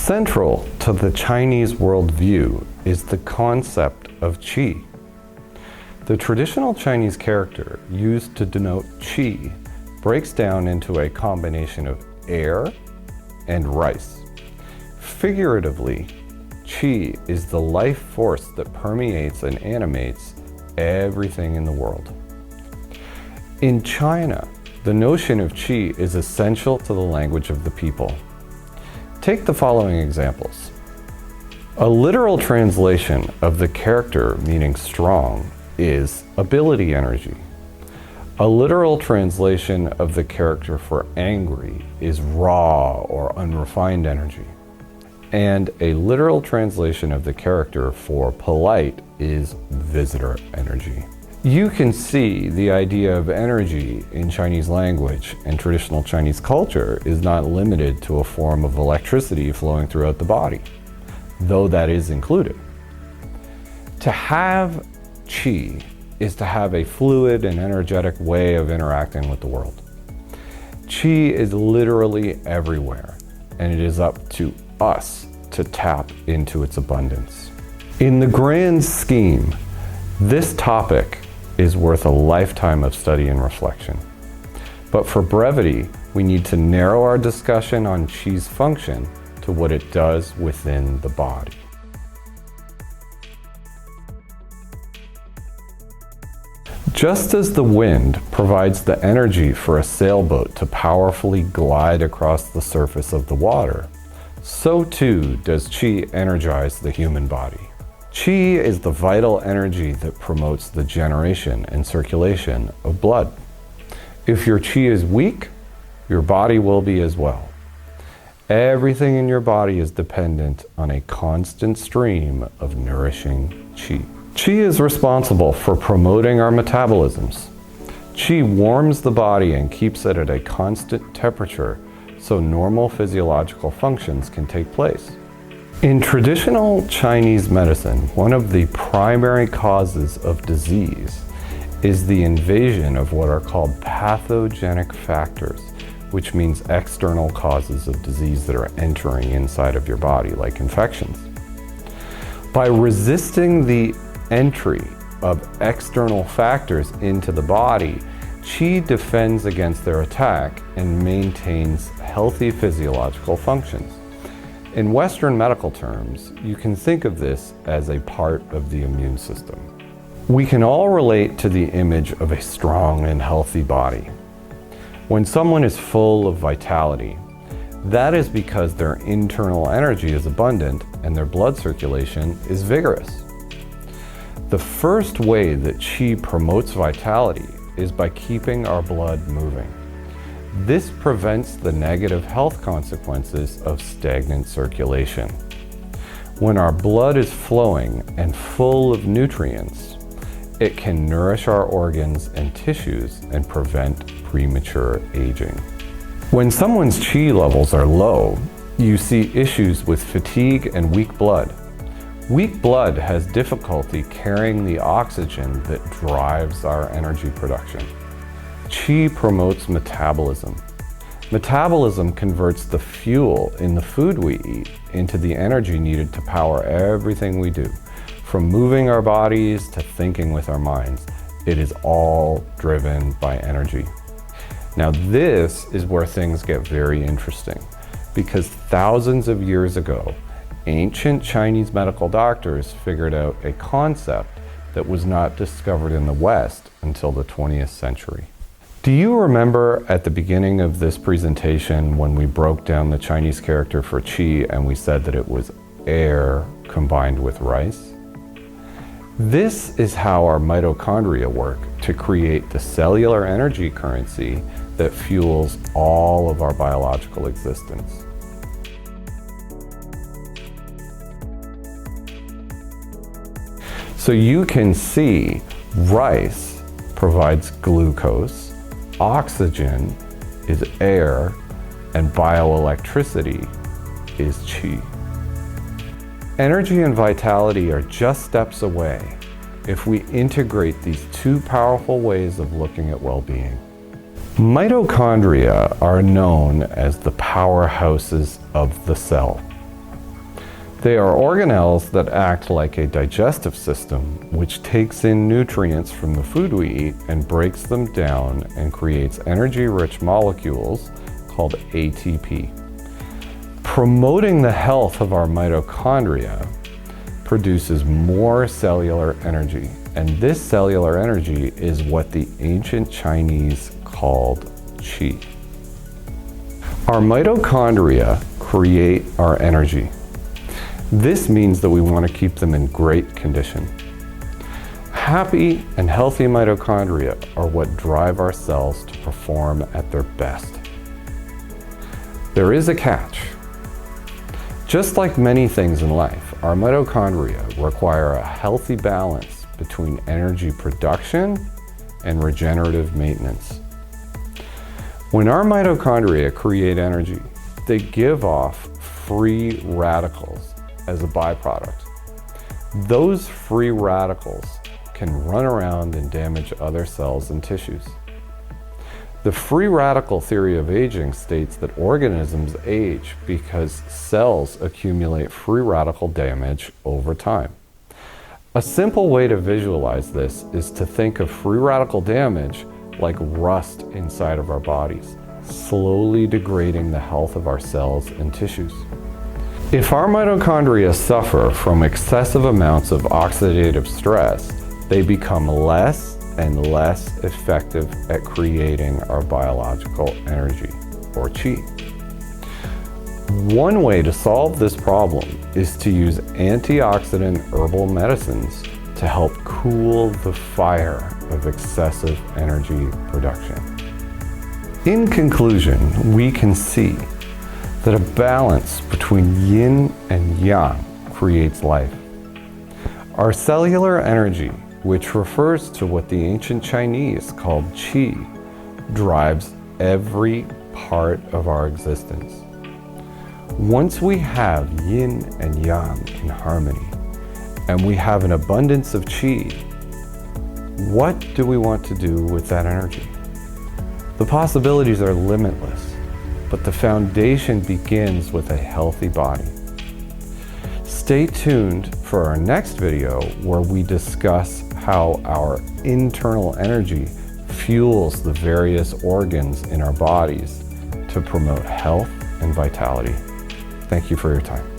Central to the Chinese worldview is the concept of qi. The traditional Chinese character used to denote qi breaks down into a combination of air and rice. Figuratively, qi is the life force that permeates and animates everything in the world. In China, the notion of qi is essential to the language of the people. Take the following examples. A literal translation of the character meaning strong is ability energy. A literal translation of the character for angry is raw or unrefined energy. And a literal translation of the character for polite is visitor energy. You can see the idea of energy in Chinese language and traditional Chinese culture is not limited to a form of electricity flowing throughout the body, though that is included. To have qi is to have a fluid and energetic way of interacting with the world. Qi is literally everywhere, and it is up to us to tap into its abundance. In the grand scheme, this topic is worth a lifetime of study and reflection. But for brevity, we need to narrow our discussion on qi's function to what it does within the body. Just as the wind provides the energy for a sailboat to powerfully glide across the surface of the water, so too does qi energize the human body. Qi is the vital energy that promotes the generation and circulation of blood. If your qi is weak, your body will be as well. Everything in your body is dependent on a constant stream of nourishing qi. Qi is responsible for promoting our metabolisms. Qi warms the body and keeps it at a constant temperature so normal physiological functions can take place. In traditional Chinese medicine, one of the primary causes of disease is the invasion of what are called pathogenic factors, which means external causes of disease that are entering inside of your body, like infections. By resisting the entry of external factors into the body, qi defends against their attack and maintains healthy physiological functions. In Western medical terms, you can think of this as a part of the immune system. We can all relate to the image of a strong and healthy body. When someone is full of vitality, that is because their internal energy is abundant and their blood circulation is vigorous. The first way that qi promotes vitality is by keeping our blood moving. This prevents the negative health consequences of stagnant circulation. When our blood is flowing and full of nutrients, it can nourish our organs and tissues and prevent premature aging. When someone's qi levels are low, you see issues with fatigue and weak blood. Weak blood has difficulty carrying the oxygen that drives our energy production. Qi promotes metabolism. Metabolism converts the fuel in the food we eat into the energy needed to power everything we do. From moving our bodies to thinking with our minds, it is all driven by energy. Now this is where things get very interesting, because thousands of years ago, ancient Chinese medical doctors figured out a concept that was not discovered in the West until the 20th century. Do you remember at the beginning of this presentation when we broke down the Chinese character for qi and we said that it was air combined with rice? This is how our mitochondria work to create the cellular energy currency that fuels all of our biological existence. So you can see rice provides glucose, oxygen is air, and bioelectricity is qi. Energy and vitality are just steps away if we integrate these two powerful ways of looking at well-being. Mitochondria are known as the powerhouses of the cell. They are organelles that act like a digestive system, which takes in nutrients from the food we eat and breaks them down and creates energy-rich molecules called ATP. Promoting the health of our mitochondria produces more cellular energy, and this cellular energy is what the ancient Chinese called qi. Our mitochondria create our energy. This means that we want to keep them in great condition. Happy and healthy mitochondria are what drive our cells to perform at their best. There is a catch. Just like many things in life, our mitochondria require a healthy balance between energy production and regenerative maintenance. When our mitochondria create energy, they give off free radicals as a byproduct. Those free radicals can run around and damage other cells and tissues. The free radical theory of aging states that organisms age because cells accumulate free radical damage over time. A simple way to visualize this is to think of free radical damage like rust inside of our bodies, slowly degrading the health of our cells and tissues. If our mitochondria suffer from excessive amounts of oxidative stress, they become less and less effective at creating our biological energy, or qi. One way to solve this problem is to use antioxidant herbal medicines to help cool the fire of excessive energy production. In conclusion, we can see that a balance between yin and yang creates life. Our cellular energy, which refers to what the ancient Chinese called qi, drives every part of our existence. Once we have yin and yang in harmony, and we have an abundance of qi, what do we want to do with that energy? The possibilities are limitless. But the foundation begins with a healthy body. Stay tuned for our next video where we discuss how our internal energy fuels the various organs in our bodies to promote health and vitality. Thank you for your time.